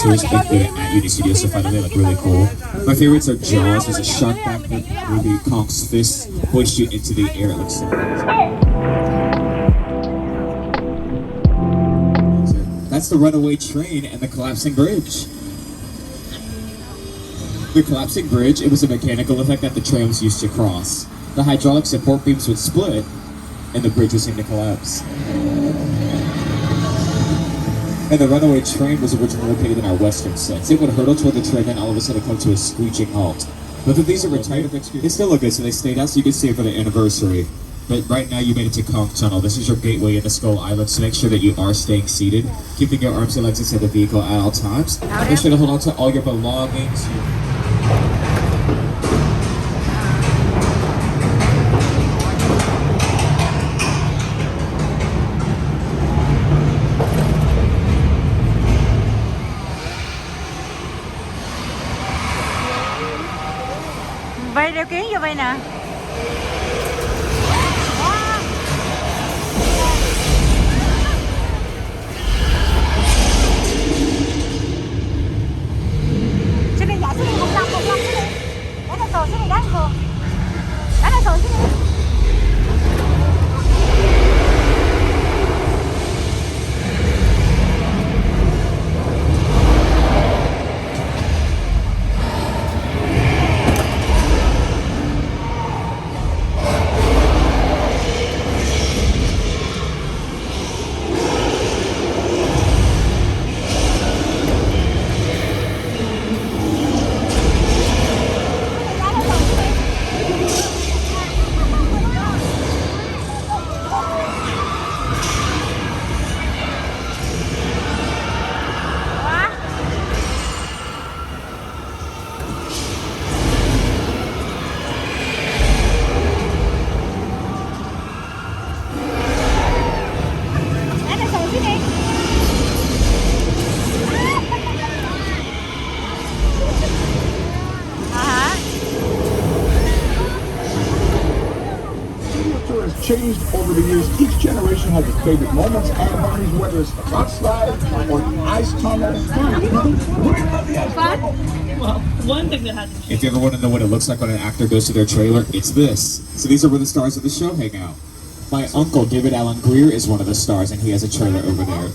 characters make good at Uni Studios, so finally like really cool. My favorites are Jaws. There's a shark back there. Movie Kong's fist hoists you into the air. It looks so That's the runaway train and the collapsing bridge. The collapsing bridge, it was a mechanical effect that the train was used to cross. The hydraulic support beams would split, and the bridge would seem to collapse. And the runaway train was originally located in our western sets. It would hurtle toward the train and all of a sudden come to a screeching halt. Both of these are retired. They still look good, so they stayed out so you can see it for the anniversary. But right now you made it to Kong Tunnel. This is your gateway into Skull Island, so make sure that you are staying seated, keeping your arms and legs inside the vehicle at all times. Make sure to hold on to all your belongings. Vây đeo kiến vô vây nè. Xin đi, dạ xin đi, 15 xin đi. Đánh này rồi, xin đi, đánh rồi. Đánh này rồi, xin đi. Changed over the years. Each generation has its favorite moments and memories, whether it's the rock slide or the ice tunnel. Well, one thing that hasn't changed. If you ever want to know what it looks like when an actor goes to their trailer, it's this. So these are where the stars of the show hang out. My uncle, David Alan Greer, is one of the stars, and he has a trailer over there.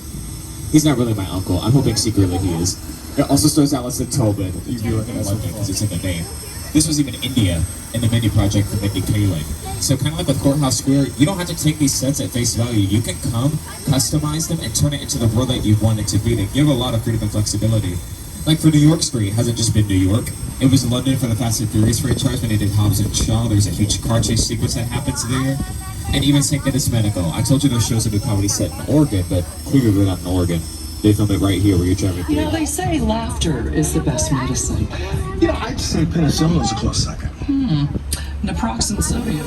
He's not really my uncle. I'm hoping secretly he is. It also stars Alison Tobin. You'd be looking at London because it's in the name. This was even India in the Mindy project for Mindy Kaling. So kind of like with Courthouse Square, you don't have to take these sets at face value. You can come, customize them, and turn it into the world that you want it to be. They give a lot of freedom and flexibility. Like for New York Street, it hasn't just been New York. It was London for the Fast and Furious franchise when they did Hobbs and Shaw. There's a huge car chase sequence that happens there. And even St. Denis Medical. I told you there's shows a new comedy set in Oregon, but clearly they're not in Oregon. They filmed it right here where you're driving through. You know, they say laughter is the best medicine. You know, I'd say penicillin is a close second. Naproxen sodium.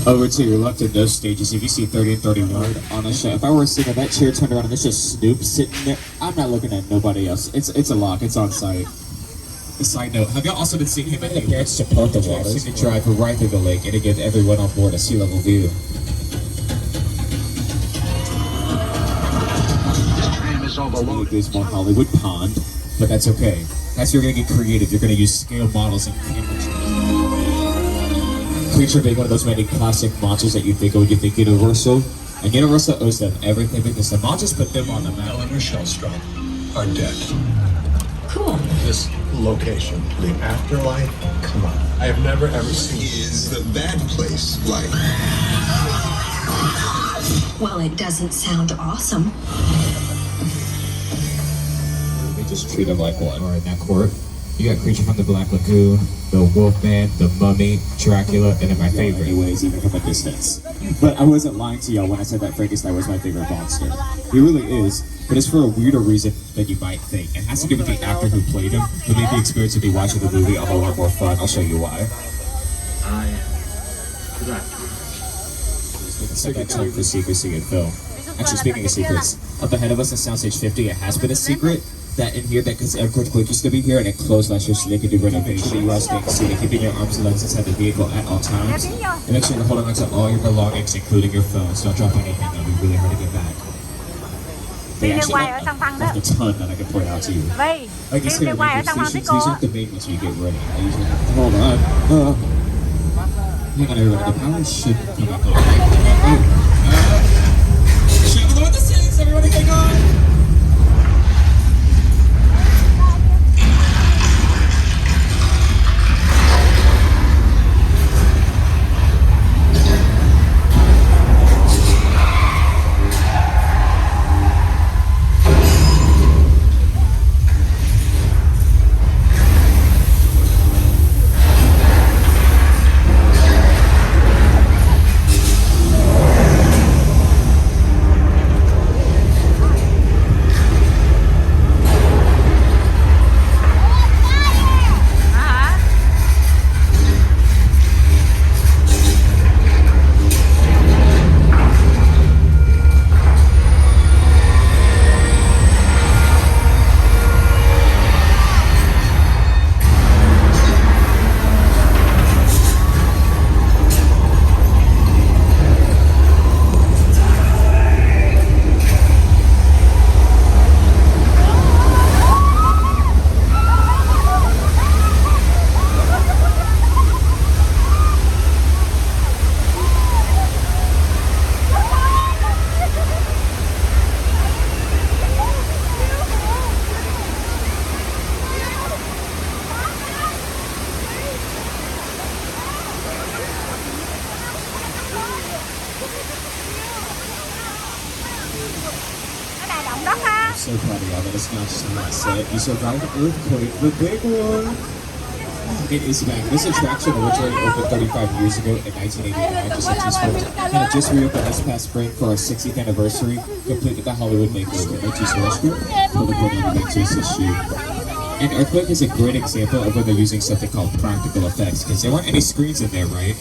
Over to your left in those stages, if you see 30 and 31 on a show, if I were sitting in that chair turned around and it's just Snoop sitting there, I'm not looking at nobody else. It's a lock, it's on site. A side note, have y'all also been seeing him and the parents support the waters? To drive right through the lake and to give everyone on board a sea level view. There's more Hollywood pond, but that's okay. That's where you're gonna get creative. You're gonna use scale models and camera Creature being one of those many classic monsters that you think of when you think Universal. And Universal owes them everything because the monsters put them on the map. Ellen Shellstrom are dead. Cool. This location, the afterlife, come on. I have never ever seen Is the bad place like? Well, it doesn't sound awesome. They just treat them like one. Or in that court, you got Creature from the Black Lagoon, the Wolfman, the Mummy, Dracula, and then my favorite. Anyways, even from a distance. But I wasn't lying to y'all when I said that Frankenstein was my favorite monster. He really is, but it's for a weirder reason than you might think. It has to do with the actor who played him, who made the experience of me watching the movie a whole lot more fun. I'll show you why. It's like that time for secrecy in film. Actually, speaking of secrets, up ahead of us in Soundstage 50, it has been a secret, that in here, that because earthquake used to be here and it closed last year, so they could do renovation. You are staying seated, keeping your arms and legs inside the vehicle at all times. And make sure you're holding on to all your belongings, including your phones. Don't drop anything. That'll be really hard to get back. They actually left a ton that I can point out to you. Like these here radio stations, these aren't the main ones you get ready. I usually have to hold on. Hang on, everyone. The power should come back on. Show them what this is. Everybody hang on. So proud of y'all that it's not just not set. You survived the earthquake, the big one. It is back. This attraction originally opened 35 years ago in 1989, just like this one. And it just reopened this past spring for our 60th anniversary, complete with the Hollywood makeover. No choose rescue, pull the corner to make to assist you. And Earthquake is a great example of when they're using something called practical effects, because there weren't any screens in there, right?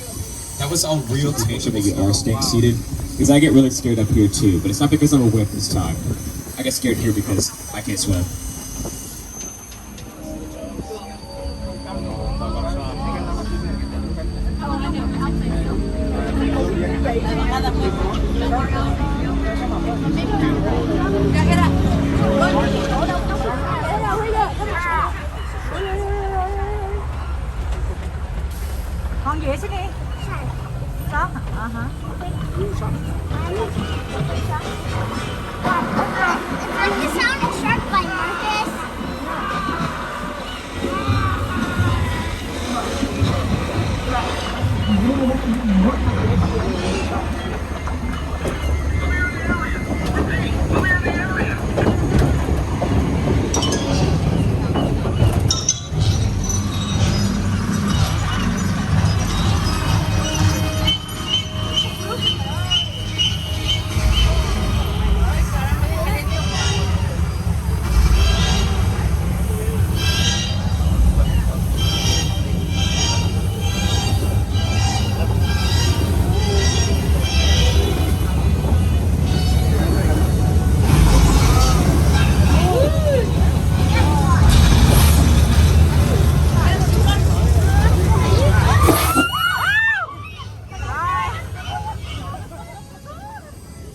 That was all real to make sure that you are staying seated. Because I get really scared up here too, but it's not because I'm a wimp this time. I get scared here because I can't swim. Con gì xin đi? Sót hả? The sound is sharp by Marcus.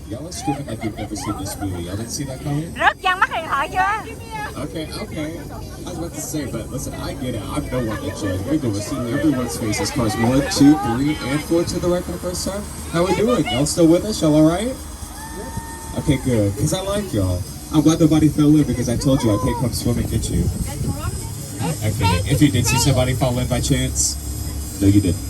Y'all are screaming like you've never seen this movie. Y'all didn't see that coming? Rớt văng mắt điện thoại chưa? Okay. I was about to say, but listen, I get it. I'm no one to judge. We're going to see everyone's faces. Cars 1, 2, 3, and 4 to the right for the first time. How we doing? Y'all still with us? Y'all alright? Okay, good. Because I like y'all. I'm glad nobody fell in because I told you I can't come swim and get you. Okay, if you did see somebody fall in by chance, no you didn't.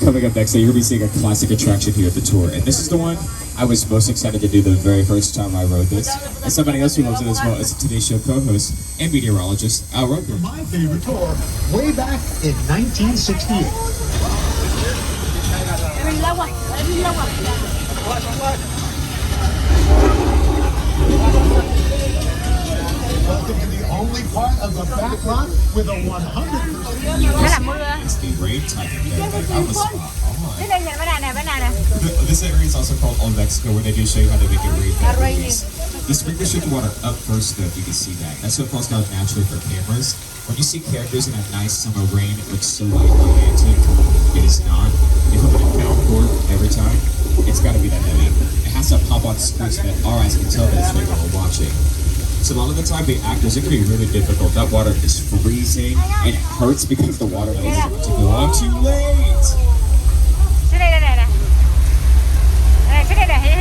Coming up next, so you're going to be seeing a classic attraction here at the tour. And this is the one I was most excited to do the very first time I rode this. And somebody else who loves it as well is a Today's Show co-host and meteorologist, Al Roker. My favorite tour, way back in 1968. Welcome to the only part of the back lot with a 100% Nó là mưa. It's the rain type of day. Like, that was spot on. Thế đây nhìn bên này nè, bên này nè. This area is also called Old Mexico, where they do show you how to make it rain. The sprinklers shoot the water up first, though, if you can see that. That's what falls down naturally for cameras. When you see characters in a nice summer rain, it looks so like romantic. It is not. They put it in downpour every time. It's got to be that heavy. It has to pop on screen so that our eyes can tell that it's real while we're watching. So a lot of the time, the actors, it can be really difficult. That water is freezing, and it hurts because the water is about to go on too late. Xuống đây, đây nè. Đây, xuống đây nè, here.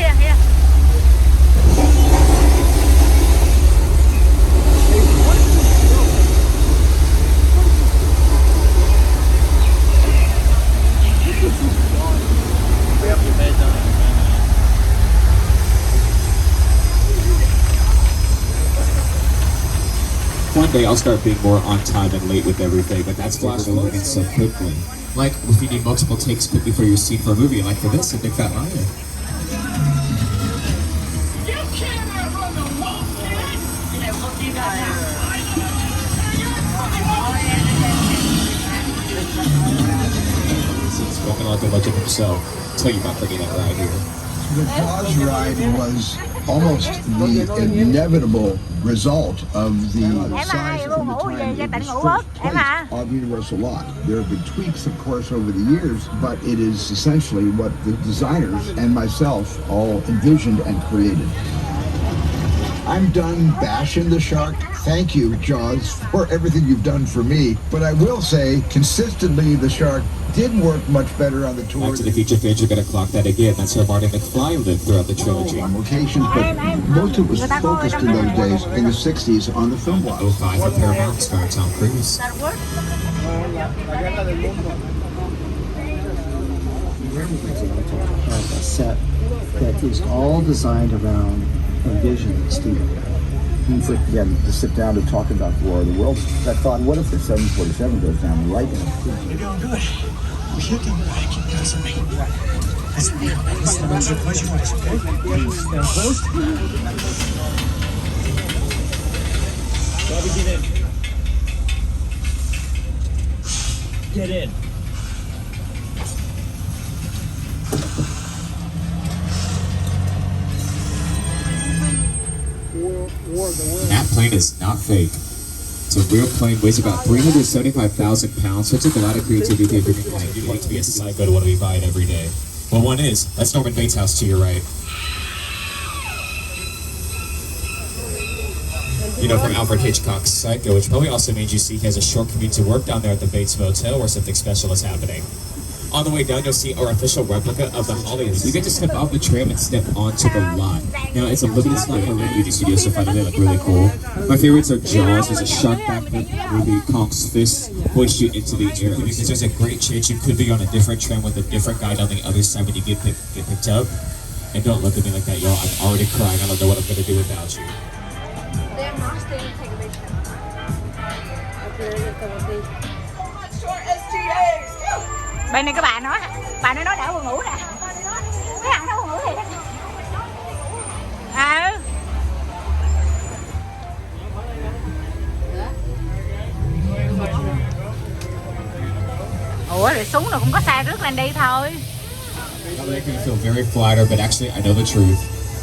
One day I'll start being more on time and late with everything, but that's why we're moving so quickly. Like if you need multiple takes quickly for your scene for a movie, like for this, a big fat liar. He's walking like a legend himself. I'll tell you about bringing that ride here. The Jaws ride was almost the inevitable result of the size from the time it was first placed on Universal lot. There have been tweaks, of course, over the years, but it is essentially what the designers and myself all envisioned and created. I'm done bashing the shark. Thank you, Jaws, for everything you've done for me. But I will say, consistently, the shark did work much better on the tour. Back to the Future fans are going to clock that again. That's how Marty McFly lived throughout the trilogy. On locations, but most of it was focused in those days, in the 60s, on the film block. 05 for Paramount, starring Tom Cruise. A set that is all designed around a vision and Steve. Again, to sit down to talk about War of the Worlds, I thought, what if the 747 goes down right in the You're doing good. We should come back. You guys are making it. That's the most pleasure was, okay? Please stand close. Bobby, get in. Get in. That plane is not fake. It's a real plane, weighs about 375,000 pounds, so it took a lot of creativity to bring it back. You'd like to be a psycho to want to be buying every day. Well, one is. That's Norman Bates' house to your right. You know, from Alfred Hitchcock's Psycho, which probably also means you see he has a short commute to work down there at the Bates Motel where something special is happening. On the way down, you'll see our official replica of the Hollywood. You get to step off the tram and step onto the lot. Now, it's a limited slot for movie studios, so finally they look really cool. My favorites are Jaws. There's a shark back movie, Kong's fist hoist you into the air. Because there's a great chance you could be on a different tram with a different guy on the other side when you get picked up. And don't look at me like that, y'all. I'm already crying. I don't know what I'm going to do without you. They're not staying to take a picture. Bên này các bạn nói đỡ buồn ngủ nè. Cái thằng nó buồn ngủ thiệt. Ủa rồi súng rồi cũng có xe rước lên đi thôi. That make me feel very flattered, but actually I know the truth.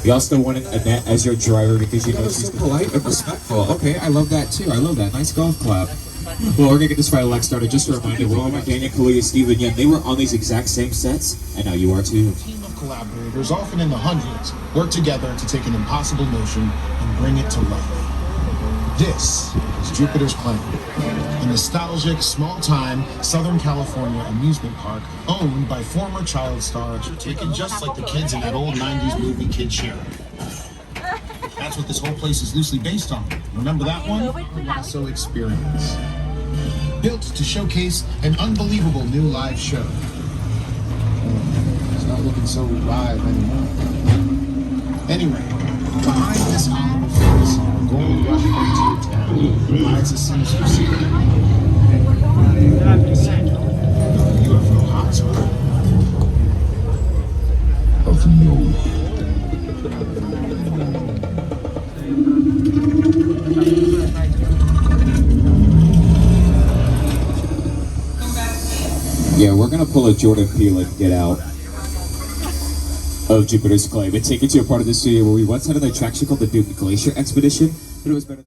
You also wanted Annette as your driver because you know she's polite and respectful. Okay, I love that too. I love that. Nice golf clap. Well, we're gonna get this fight Alex started. Just a reminder, we're all with Daniel Kaluuya, Steven Yeun. They were on these exact same sets, and now you are too. A team of collaborators, often in the hundreds, work together to take an impossible notion and bring it to life. This is Jupiter's Planet, a nostalgic, small-time Southern California amusement park owned by former child stars, taken just like the kids in that old 90s movie Kid Sharon. That's what this whole place is loosely based on. Remember that one? The Lasso Experience. Built to showcase an unbelievable new live show. It's not looking so live anymore. Anyway, behind this Hollywood face, gold rush frontier town, lies a sinister secret. UFO hotspot. Of no. Yeah, we're gonna pull a Jordan Peele and get out of Jupiter's claim and take it to a part of the studio where we once had an attraction called the Duke Glacier Expedition, but it was better.